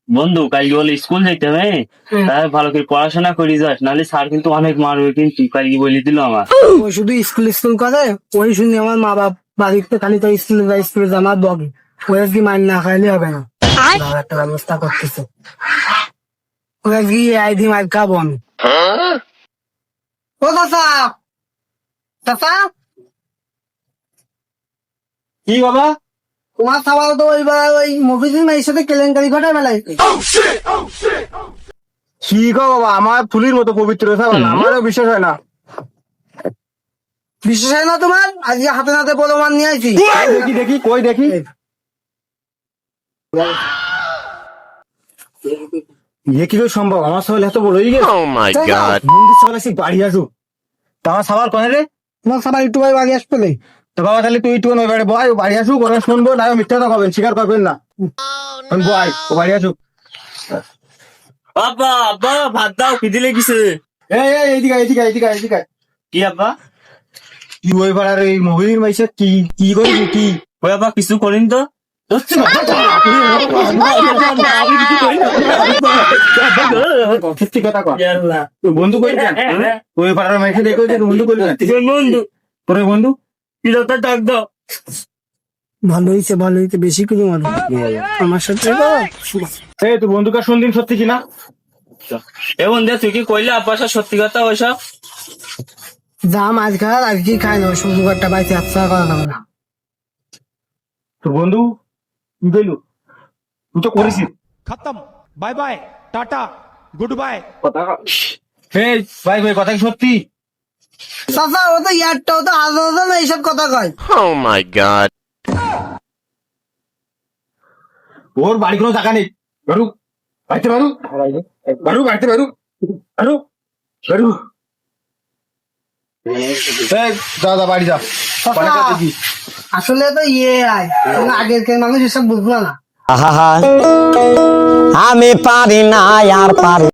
বন্ধু কালকে বলে স্কুল যাইতে হবে, তাই ভালো করে পড়াশোনা করি যাস, নাহলে স্যার কিন্তু অনেক মারবে, কিন্তু কালকে বলে দিল আমার। ওই শুধু স্কুল স্কুল করে, ওই শুনি আমার মা বাপ বাড়িতে খালি তো স্কুলে যায়, স্কুলে আমার বগে ওই কি মার না খাইলে হবে না। বাবা একটা ব্যবস্থা করতেছে, ওরা গিয়ে আইডি মার খাবো আমি। ও চাচা, চাচা কি বাবা? তোমার খাবার তো ওই মফিজুল ভাইয়ের সাথে কেলেঙ্কারি ঘটায় বেলাইছে। কি গো বাবা, আমার ফুলির মতো পবিত্র ছাগল, আমারও বিশ্বাস হয় না। বিশ্বাস হয় না তোমার? আজকে হাতে নাতে প্রমাণ নিয়ে আইছি। দেখি দেখি, কই দেখি। ইয়ে কি করে সম্ভব? আমার সবাই এত বড় হয়ে গেছে। মন্দির সবাই আসি বাড়ি আসুক, তা আমার সবার কনে রে? তোমার সবাই একটু ভাই বাড়ি আসবে। তো বাবা তাহলে তুই একটু ওই বাড়ি বয়, ও বাড়ি আসুক, ওরা শুনবো না মিথ্যা কথা করবেন, স্বীকার করবেন না। বয় ও বাড়ি আসুক। আব্বা আব্বা ভাত দাও, খিদে লেগেছে। এই এই এইদিকে এইদিকে এইদিকে এইদিকে। কি আব্বা? কি ওই পাড়ার এই মহির মাইসে কি কি করিস কি? ওই আব্বা কিছু করিন তো। সত্যি কথা কর। তোর বন্ধু কইছেন ওই পাড়ার মাইসে দেখো যে বন্ধু কইছেন বন্ধু তোর বন্ধু কি দরকার ডাক দাও। ভালো হয়েছে ভালো হয়েছে, বেশি করে ভালো আমার সাথে। এই তোর বন্ধুকে শুনদিন সত্যি কিনা? এ বন্ধু তুই কি কইলে আব্বার সাথে সত্যি কথা ওইসব? যা মাছ খাওয়ার আর কি খায় না, শুধু একটা বাইতে আচ্ছা করা যাবে না। তোর বন্ধু কি কইলু? তুই তো করিস खत्म bye bye tata good bye. কথা। এই ভাই ভাই কথা কি সত্যি? চাচা ও তো ইয়ারটা, ও তো আলাদা না এইসব কথা কয়। Oh my god. ওর বাড়ি কোনো টাকা নেই। বারু বাড়িতে বারু বারু বাড়িতে বারু বারু বারু। এই যা যা বাড়ি যা। বাড়িটা দেখি। আসলে তো ইয়ে আয় আগের মানুষ এসব বুঝলো না। আমি পারি না আর পারি